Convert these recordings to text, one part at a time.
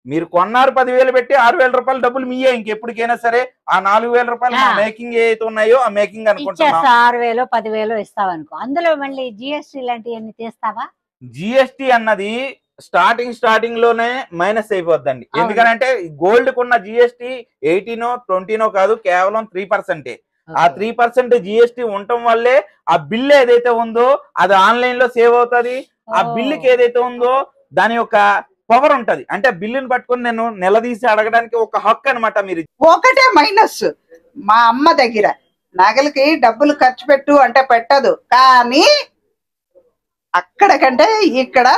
మీరు కొన్నారు 10,000 పెట్టి 6,000 రూపాయలు డబ్బులు మీయే ఇంకెప్పటికైనా సరే. ఆ 4,000 రూపాయలు మేకింగ్ ఏదైతే ఉన్నాయో ఆ మేకింగ్ అనుకుంటున్నాం. 6,000 10,000 ఇస్తావనుకో, అందులో మళ్ళీ జిఎస్టీ లాంటివన్నీ తీస్తావా? జిఎస్టీ అన్నది స్టార్టింగ్ లోనే మైనస్ అయిపోద్దండి. ఎందుకంటే గోల్డ్ కున్న జిఎస్టీ 18 20 కాదు, కేవలం 3%. ఆ 3% జిఎస్టీ ఉండటం వల్లే ఆ బిల్ ఏదైతే ఉందో అది ఆన్లైన్ లో సేవ్ అవుతుంది. ఆ బిల్లుకి ఏదైతే ఉందో దాని యొక్క పవర్ ఉంటది. అంటే బిల్లుని పట్టుకొని నేను నిలదీసి అడగడానికి ఒక హక్కు అనమాట. మీరు ఒకటే మైనస్, మా అమ్మ దగ్గర నగలకి డబ్బులు ఖర్చు పెట్టు అంటే పెట్టదు, కానీ అక్కడ కంటే ఇక్కడ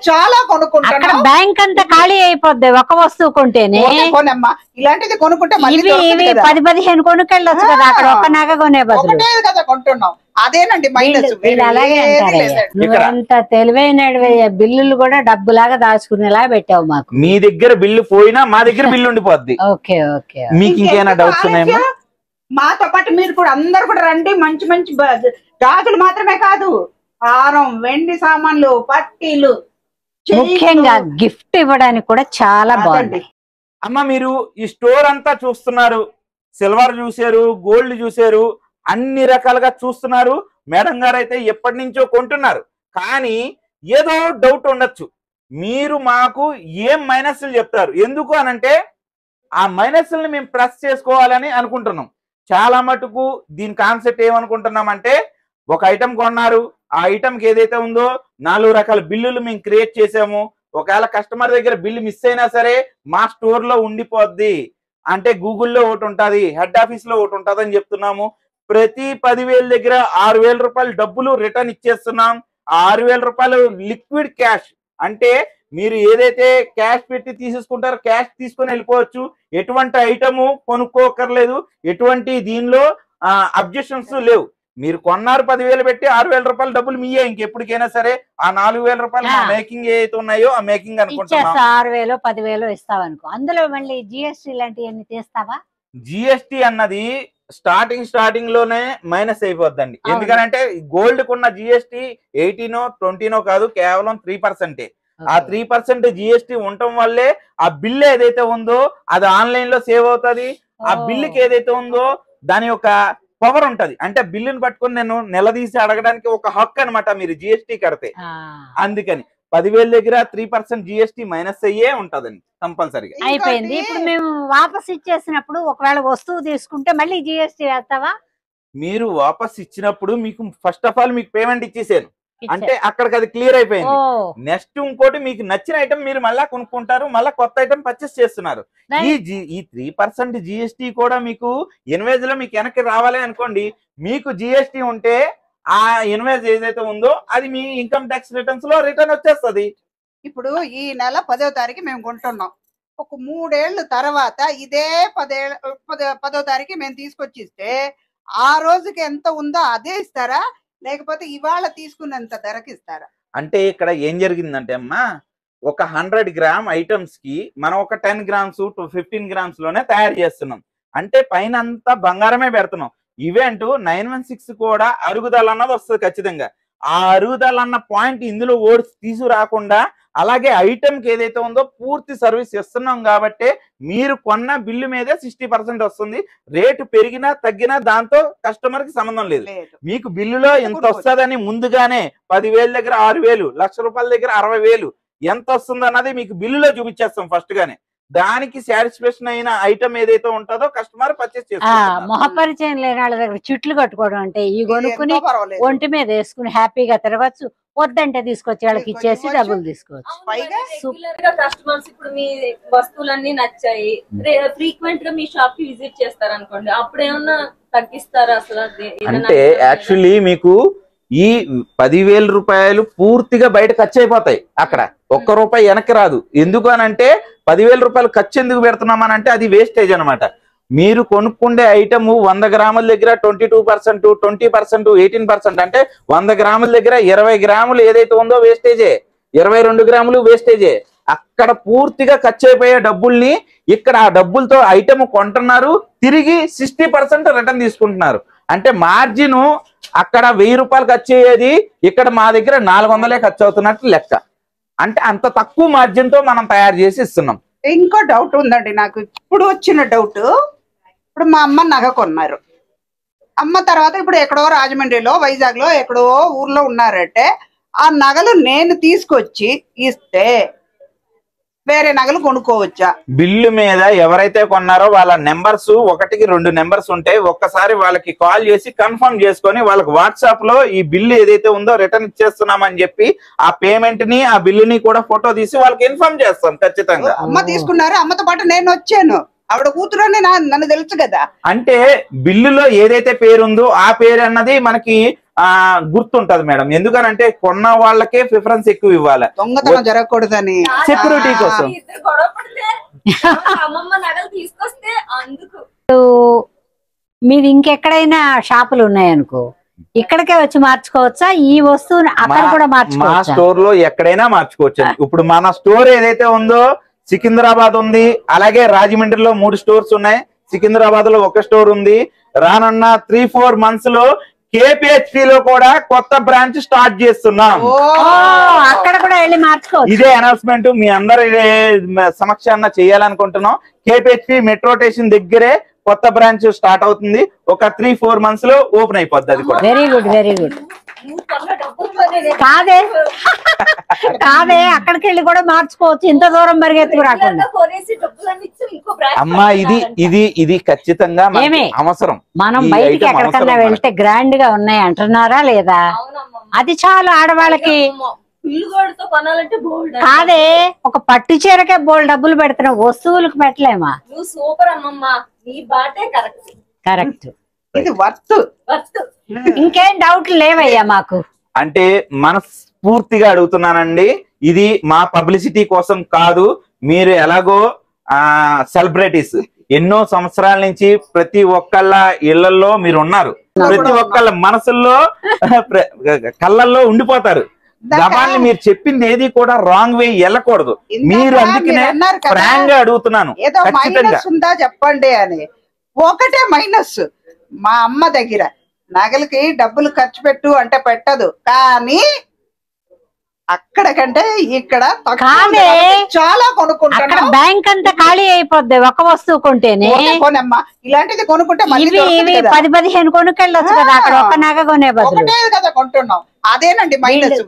చాలా కొనుక్కుంటాను. బ్యాంక్ అంతా ఖాళీ అయిపోద్ది ఒక వస్తువు కొంటేనే. కొనమ్మా, ఇలాంటిది కొనుక్కుంటే 10-15 కొనుక్కెళ్ళొచ్చు కదా, అక్కడ ఒక్క నగ కొనే బదులు కదా కొంటున్నాం. అదేనండి మైనస్. అలాగే అంత తెలివైన బిల్లులు కూడా డబ్బులాగా దాచుకునేలా పెట్టావు మాకు. మీ దగ్గర బిల్లు పోయినా మా దగ్గర బిల్లు ఉండిపోద్ది. Okay okay. మీకు ఇంకేమైనా డౌట్స్ ఉన్నాయమ్మా? మాతో పాటు మీరు కూడా అందరు కూడా రండి. మంచి మంచి గాజులు మాత్రమే కాదు, హారం, వెండి సామాన్లు, పట్టీలు, ముఖ్యంగా గిఫ్ట్ ఇవ్వడానికి కూడా చాలా బాగుంది. అమ్మ మీరు ఈ స్టోర్ అంతా చూస్తున్నారు, సిల్వర్ చూసారు, గోల్డ్ చూసారు, అన్ని రకాలుగా చూస్తున్నారు. మేడం గారు అయితే ఎప్పటి నుంచో కొంటున్నారు. కానీ ఏదో డౌట్ ఉండొచ్చు, మీరు మాకు ఏం మైనస్లు చెప్తారు, ఎందుకు అనంటే ఆ మైనస్ని మేము ప్లస్ చేసుకోవాలని అనుకుంటున్నాం. చాలా మటుకు దీని కాన్సెప్ట్ ఏమనుకుంటున్నామంటే, ఒక ఐటమ్ కొన్నారు, ఆ ఐటమ్కి ఏదైతే ఉందో 4 రకాల బిల్లులు మేము క్రియేట్ చేసాము. ఒకవేళ కస్టమర్ దగ్గర బిల్లు మిస్ అయినా సరే మా స్టోర్ లో ఉండిపోద్ది. అంటే గూగుల్లో ఒకటి ఉంటుంది, హెడ్ ఆఫీస్ లో ఒకటి ఉంటుంది అని చెప్తున్నాము. ప్రతి 10,000 దగ్గర 6,000 రూపాయలు డబ్బులు రిటర్న్ ఇచ్చేస్తున్నాం. 6,000 రూపాయలు లిక్విడ్ క్యాష్. అంటే మీరు ఏదైతే క్యాష్ పెట్టి తీసేసుకుంటారో క్యాష్ తీసుకొని వెళ్ళిపోవచ్చు. ఎటువంటి ఐటము కొనుక్కోకర్లేదు, ఎటువంటి దీనిలో అబ్జెక్షన్స్ లేవు. మీరు కొన్నారు 10,000 పెట్టి 6,000 రూపాయలు డబ్బులు మీయే ఇంకెప్పటికైనా సరే. ఆ 4,000 రూపాయలు మేకింగ్ ఏదైతే ఉన్నాయో ఆ మేకింగ్ అనుకుంటున్నాం. 6,000 10,000 ఇస్తావనుకో, అందులో మళ్ళీ జిఎస్టీ లాంటివన్నీ తీస్తావా? జిఎస్టీ అన్నది స్టార్టింగ్ లోనే మైనస్ అయిపోద్దండి. ఎందుకంటే గోల్డ్ కున్న జిఎస్టీ 18 20 కాదు, కేవలం 3%. ఆ 3% జిఎస్టీ ఉండటం వల్లే ఆ బిల్ ఏదైతే ఉందో అది ఆన్లైన్ లో సేవ్ అవుతుంది. ఆ బిల్లుకి ఏదైతే ఉందో దాని యొక్క పవర్ ఉంటది. అంటే బిల్లుని పట్టుకొని నేను నిలదీసి అడగడానికి ఒక హక్కు అనమాట మీరు జిఎస్టీ కడితే. అందుకని 10,000 దగ్గర 3% జిఎస్టీ మైనస్ అయ్యే ఉంటదండి కంపల్సరీగా. అయిపోయింది. ఇప్పుడు మేము వాపస్ ఇచ్చేసినప్పుడు ఒకవేళ వస్తువు తీసుకుంటే మళ్ళీ జిఎస్టీ వేస్తావా? మీరు వాపస్ ఇచ్చినప్పుడు మీకు ఫస్ట్ ఆఫ్ ఆల్ మీకు పేమెంట్ ఇచ్చేసాను అంటే అక్కడికి అది క్లియర్ అయిపోయింది. నెక్స్ట్ ఇంకోటి మీకు నచ్చిన ఐటమ్ మీరు మళ్ళా కొనుక్కుంటారు, మళ్ళీ కొత్త ఐటమ్ పర్చేస్ చేస్తున్నారు. ఈ 3% జిఎస్టీ కూడా మీకు ఇన్వేజ్ లో మీకు వెనక్కి రావాలి అనుకోండి. మీకు జిఎస్టీ ఉంటే ఆ ఇన్వేజ్ ఏదైతే ఉందో అది మీ ఇన్కమ్ ట్యాక్స్ రిటర్న్స్ లో రిటర్న్ వచ్చేస్తుంది. ఇప్పుడు ఈ నెల 10వ తారీఖు మేము కొంటున్నాం. ఒక 3 ఏళ్ళ తర్వాత ఇదే 10వ తారీఖు మేము తీసుకొచ్చి ఇస్తే ఆ రోజుకి ఎంత ఉందో అదే ఇస్తారా, లేకపోతే ఇవాళ తీసుకున్నంత ధరకి ఇస్తారా? అంటే ఇక్కడ ఏం జరిగిందంటే అమ్మా, ఒక 100 గ్రామ్ ఐటమ్స్ కి మనం ఒక 10 గ్రామ్స్ టు 15 గ్రామ్స్ లోనే తయారు చేస్తున్నాం. అంటే పైన అంతా బంగారమే పెడుతున్నాం. ఈవెంట్ 916 కూడా అరుగుదల అన్నది వస్తుంది ఖచ్చితంగా. ఆ అరుగుదల అన్న పాయింట్ ఇందులో తీసుకురాకుండా అలాగే ఐటమ్కి ఏదైతే ఉందో పూర్తి సర్వీస్ ఇస్తున్నాం కాబట్టి మీరు కొన్న బిల్లు మీదే 60% వస్తుంది. రేటు పెరిగినా తగ్గినా దాంతో కస్టమర్ కి సంబంధం లేదు. మీకు బిల్లులో ఎంత వస్తుందని ముందుగానే 10,000 దగ్గర 6,000, ₹1,00,000 దగ్గర 60,000 ఎంత వస్తుంది అన్నది మీకు బిల్లులో చూపించేస్తాం ఫస్ట్ గానే. దానికి సాటిస్ఫాక్షన్ అయిన ఐటమ్ ఏదైతే ఉంటుందో కస్టమర్ పర్చేస్ చేస్తారు. మొహపరిచయం లేని వాళ్ళ దగ్గర చుట్లు కట్టుకోవడం అంటే ఈ కొనుక్కుని ఒంటి మీద వేసుకుని హ్యాపీగా తిరగచ్చు, వద్దంటే తీసుకొచ్చి వాళ్ళకి ఇచ్చేసి డబ్బులు తీసుకోవచ్చు. కస్టమర్స్ ఇప్పుడు మీ వస్తువులన్నీ నచ్చాయి, ఫ్రీక్వెంట్ గా మీ షాప్ కి విజిట్ చేస్తారు అనుకోండి, అప్పుడు ఏమన్నా తగ్గిస్తారా అసలు? అంటే యాక్చువల్లీ మీకు ఈ 10,000 రూపాయలు పూర్తిగా బయట ఖర్చు అయిపోతాయి. అక్కడ ₹1 వెనక్కి రాదు. ఎందుకు అనంటే 10,000 రూపాయలు ఖర్చు ఎందుకు పెడుతున్నామనంటే అది వేస్టేజ్ అనమాట. మీరు కొనుక్కుండే ఐటమ్ 100 గ్రాముల దగ్గర 22%, 20%, 18%. అంటే 100 గ్రాముల దగ్గర 20 గ్రాములు ఏదైతే ఉందో వేస్టేజే, 22 గ్రాములు వేస్టేజే. అక్కడ పూర్తిగా ఖర్చు అయిపోయే డబ్బుల్ని ఇక్కడ ఆ డబ్బులతో ఐటమ్ కొంటున్నారు, తిరిగి 60% రిటర్న్ తీసుకుంటున్నారు. అంటే మార్జిన్ అక్కడ 1,000 రూపాయలు ఖర్చు అయ్యేది ఇక్కడ మా దగ్గర 400 ఖర్చు అవుతున్నట్టు లెక్క. అంటే అంత తక్కువ మార్జిన్ తో మనం తయారు చేసి ఇస్తున్నాం. ఇంకో డౌట్ ఉందండి నాకు, ఇప్పుడు వచ్చిన డౌట్. ఇప్పుడు మా అమ్మ నగ కొన్నారు, అమ్మ తర్వాత ఇప్పుడు ఎక్కడో రాజమండ్రిలో వైజాగ్ లో ఎక్కడో ఊర్లో ఉన్నారంటే ఆ నగలు నేను తీసుకొచ్చి ఇస్తే వేరే నగలు కొనుక్కోవచ్చా? బిల్లు మీద ఎవరైతే కొన్నారో వాళ్ళ నెంబర్స్ 1కి 2 నెంబర్స్ ఉంటాయి. ఒక్కసారి వాళ్ళకి కాల్ చేసి కన్ఫర్మ్ చేసుకొని వాళ్ళకి వాట్సాప్ లో ఈ బిల్లు ఏదైతే ఉందో రిటర్న్ ఇచ్చేస్తున్నామని చెప్పి ఆ పేమెంట్ ని ఆ బిల్లుని కూడా ఫోటో తీసి వాళ్ళకి ఇన్ఫార్మ్ చేస్తాం ఖచ్చితంగా. అమ్మ తీసుకున్నారు, అమ్మతో పాటు నేను వచ్చాను, ఆవిడ కూతురని నన్ను తెలుసు కదా. అంటే బిల్లులో ఏదైతే పేరు ఉందో ఆ పేరు అన్నది మనకి గుర్తుంటది మేడం. ఎందుకనంటే కొన్న వాళ్ళకే ప్రిఫరెన్స్ ఎక్కువ ఇవ్వాలి, దొంగతనం జరగకూడదని, సెక్యూరిటీ కోసం. అమ్మమ్మ నగలు తీసుకొస్తే అందుకు. మీది ఇంకెక్కడైనా షాపులు ఉన్నాయనుకో, ఇక్కడికే వచ్చి మార్చుకోవచ్చా ఈ వస్తువుని? అక్కడ కూడా మా మార్చుకోవచ్చా? స్టోర్ లో ఎక్కడైనా మార్చుకోవచ్చు. ఇప్పుడు మన స్టోర్ ఏదైతే ఉందో సికింద్రాబాద్ ఉంది, అలాగే రాజమండ్రిలో 3 స్టోర్స్ ఉన్నాయి, సికింద్రాబాద్ లో 1 స్టోర్ ఉంది. రానున్న 3-4 మంత్స్ లో KPHP లో కూడా కొత్త బ్రాంచ్ స్టార్ట్ చేస్తున్నాం. అక్కడ కూడా వెళ్ళి మార్చుకోవచ్చు. ఇదే అనౌన్స్మెంట్ మీ అందరి సమక్షాన చేయాలనుకుంటున్నాం. KPHP మెట్రో స్టేషన్ దగ్గరే కొత్త బ్రాంచ్ స్టార్ట్ అవుతుంది. ఒక 3-4 మంత్స్ లో ఓపెన్ అయిపోద్ది. అది కూడా వెరీ గుడ్, వెరీ గుడ్. కాదే అక్కడికి వెళ్ళి కూడా మార్చుకోవచ్చు, ఇంత దూరం పరిగెత్తుకు రాకుండా. అమ్మా ఇది ఖచ్చితంగా అవసరం. మనం బయటికి ఎక్కడికన్నా వెళ్తే గ్రాండ్ గా ఉన్నాయి అంటున్నారా లేదా? అది చాలు ఆడవాళ్ళకి. కాదే ఒక పట్టు చీరకే బోల్డ్ డబ్బులు పెడుతున్నాం, వస్తువులకు పెట్టలేమా? సూపర్ అమ్మమ్మ, నీ బాటే కరెక్ట్. కరెక్ట్. ఇది వర్త్. ఇంకేం డౌట్లు లేవయ్యా మాకు. అంటే మనస్ఫూర్తిగా అడుగుతున్నానండి, ఇది మా పబ్లిసిటీ కోసం కాదు. మీరు ఎలాగో సెలబ్రిటీస్ ఎన్నో సంవత్సరాల నుంచి ప్రతి ఒక్కళ్ళ ఇళ్లలో మీరు ఉన్నారు, ప్రతి ఒక్కళ్ళ మనసుల్లో కళ్ళల్లో ఉండిపోతారు. గబాన్ని మీరు చెప్పింది ఏది కూడా రాంగ్ వే వెళ్ళకూడదు. మీరు అందుకనే ఫ్రాంక్ గా అడుగుతున్నాను, ఏదో మైనస్ ఉందా చెప్పండి అని. ఒకటే మైనస్, మా అమ్మ దగ్గర నగలకి డబ్బులు ఖర్చు పెట్టు అంటే పెట్టదు, కానీ అక్కడ కంటే ఇక్కడ చాలా కొనుక్కుంటా. బ్యాంక్ అంతా ఖాళీ అయిపోద్ది ఒక వస్తువు కొంటేనే. కొనమ్మా, ఇలాంటిది కొనుక్కుంటే 10-15 కొనుక్కెళ్ళొచ్చు కదా, అక్కడ ఒక నగ కొనే బదులు. ఒకటే కదా కొంటున్నాం, అదేనండి మైనస్.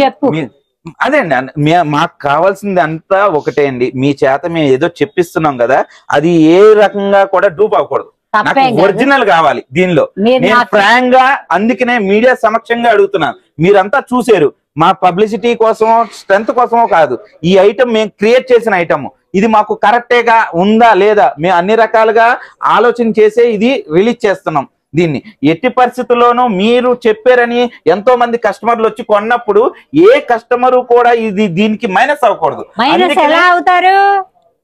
చెప్పు. అదే అండి, మాకు కావాల్సింది అంతా ఒకటే అండి. మీ చేత మేము ఏదో చెప్పిస్తున్నాం కదా, అది ఏ రకంగా కూడా డూప్ అవ్వకూడదు. నాకు ఒరిజినల్ కావాలి దీనిలో. నేను ఫ్రాంక్ గా అందుకనే మీడియా సమక్షంగా అడుగుతున్నాను. మీరంతా చూసారు, మా పబ్లిసిటీ కోసం స్ట్రెంత్ కోసమో కాదు, ఈ ఐటమ్ మేము క్రియేట్ చేసిన ఐటమ్ ఇది మాకు కరెక్టేగా ఉందా లేదా మేము అన్ని రకాలుగా ఆలోచన చేసే ఇది రిలీజ్ చేస్తున్నాం. దీన్ని ఎట్టి పరిస్థితుల్లోనూ మీరు చెప్పారని ఎంతో మంది కస్టమర్లు వచ్చి కొన్నప్పుడు ఏ కస్టమరు కూడా ఇది దీనికి మైనస్ అవ్వకూడదు. మైనస్ ఎలా అవుతారు?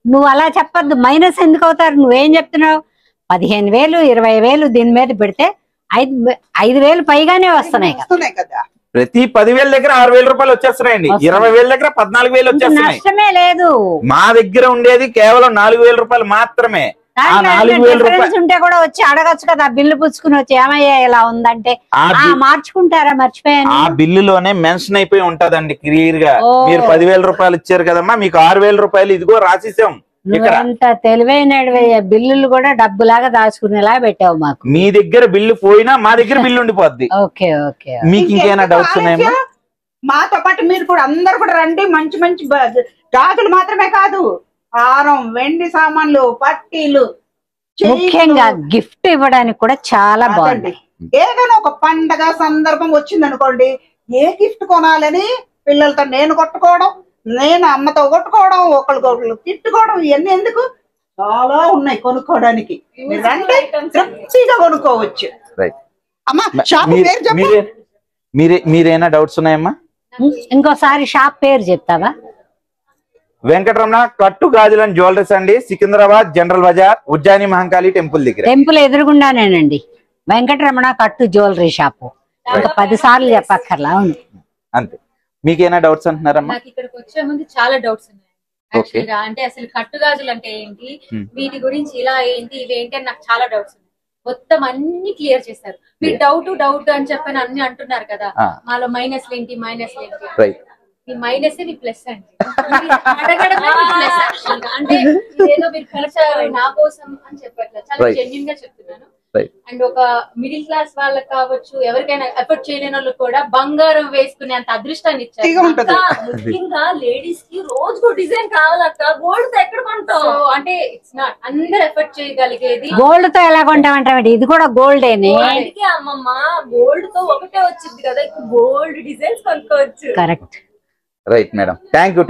నువ్వు అలా చెప్పద్దు. మైనస్ ఎందుకు అవుతారు? నువ్వేం చెప్తున్నావు? 15,000 20,000 దీని మీద పెడితే 5,000 పైగానే వస్తున్నాయి కదా. ప్రతి 10,000 దగ్గర 6,000 రూపాయలు వచ్చేస్తున్నాయండి. 20,000 దగ్గర 14,000 వచ్చేస్తున్నాయి. నష్టమే లేదు. మా దగ్గర ఉండేది కేవలం 4,000 రూపాయలు మాత్రమే. 4,000 రూపాయలు ఉంటే కూడా వచ్చి అడగచ్చు కదా, బిల్లు పుచ్చుకుని వచ్చి ఏమయ్యా ఇలా ఉందంటే మార్చుకుంటారా? మర్చిపోయాను. ఆ బిల్లులోనే మెన్షన్ అయిపోయి ఉంటదండి క్లియర్ గా. మీరు 10,000 రూపాయలు ఇచ్చారు కదమ్మా, మీకు 6,000 రూపాయలు ఇదిగో రాసేసాం. అంత తెలివైన బిల్లులు కూడా డబ్బులాగా దాచుకునేలా పెట్టావు మాకు. మీ దగ్గర బిల్లు పోయినా మా దగ్గర బిల్లు ఉండిపోద్ది. Okay okay. మీకు ఇంకేమైనా డౌట్స్ ఉన్నాయమ్మా? మాతో పాటు మీరు కూడా అందరు కూడా రండి. మంచి మంచి గాజులు మాత్రమే కాదు, హారం, వెండి సామాన్లు, పట్టీలు, ముఖ్యంగా గిఫ్ట్ ఇవ్వడానికి కూడా చాలా బాగుంది. ఏదైనా ఒక పండగ సందర్భం వచ్చింది అనుకోండి, ఏ గిఫ్ట్ కొనాలని పిల్లలతో నేను కొట్టుకోవడం, నేను అమ్మతో కొట్టుకోవడం, ఒకరికొకరు తిట్టుకోవడం, ఇవన్నీ ఎందుకు? చాలా ఉన్నాయి కొనుక్కోవడానికి. మీరంటే తృప్తిగా కొనుక్కోవచ్చు. అమ్మా షాప్ పేరు చెప్పు. మీరేనా డౌట్స్ ఉన్నాయమ్మా? ఇంకోసారి షాప్ పేరు చెప్తావా? వెంకటరమణ కట్టు గాజులు అండ్ జ్యువెలరీస్ అండి, సికింద్రాబాద్ జనరల్ బజార్, ఉజ్జాని మహంకాళి టెంపుల్ దగ్గర. టెంపుల్ ఎదురుగుండానేనండి వెంకటరమణ కట్టు జ్యువెలరీ షాపు. ఇంకా 10 సార్లు చెప్పక్కర్లా. అవును అంతే. మీకేనా డౌట్స్ అంటున్నారమ్మా? నాకు ఇక్కడికి వచ్చే ముందు చాలా డౌట్స్ ఉన్నాయి. అంటే అసలు కట్టు గాజులు అంటే ఏంటి, వీటి గురించి ఇలా ఏంటి, ఇవేంటి అని నాకు చాలా డౌట్స్ ఉన్నాయి. మొత్తం అన్ని క్లియర్ చేస్తారు. మీరు డౌట్ అని చెప్పని అన్ని అంటున్నారు కదా, మాలో మైనస్ ఏంటి రైట్. మీ మైనస్ మీ ప్లస్ అండి. అడగడమే మీ ప్లస్ యాక్చువల్ గా. అంటే ఇదేదో మీరు ఖర్చారు నా కోసం అని చెప్పట్లేదు, చాలా జెన్యున్ గా చెప్తున్నాను. అండ్ ఒక మిడిల్ క్లాస్ వాళ్ళకి కావచ్చు, ఎవరికైనా ఎఫర్ట్ చేయలేని వాళ్ళకి కూడా బంగారం వేసుకునే అంత అదృష్టాన్ని ఇచ్చారు. ముఖ్యంగా లేడీస్ కి రోజుకు డిజైన్ కావాలక్క, గోల్డ్ తో ఎక్కడ కొంటాం? అంటే ఇట్స్ నాట్ అందరు ఎఫర్ట్ చేయగలిగేది. గోల్డ్ తో ఎలా కొంటామంటే ఇది కూడా గోల్డేనే. అందుకే అమ్మమ్మ గోల్డ్ తో ఒకటే వచ్చింది కదా, ఇప్పుడు గోల్డ్ డిజైన్స్ కొనుక్కోవచ్చు. Correct. Right madam, thank you.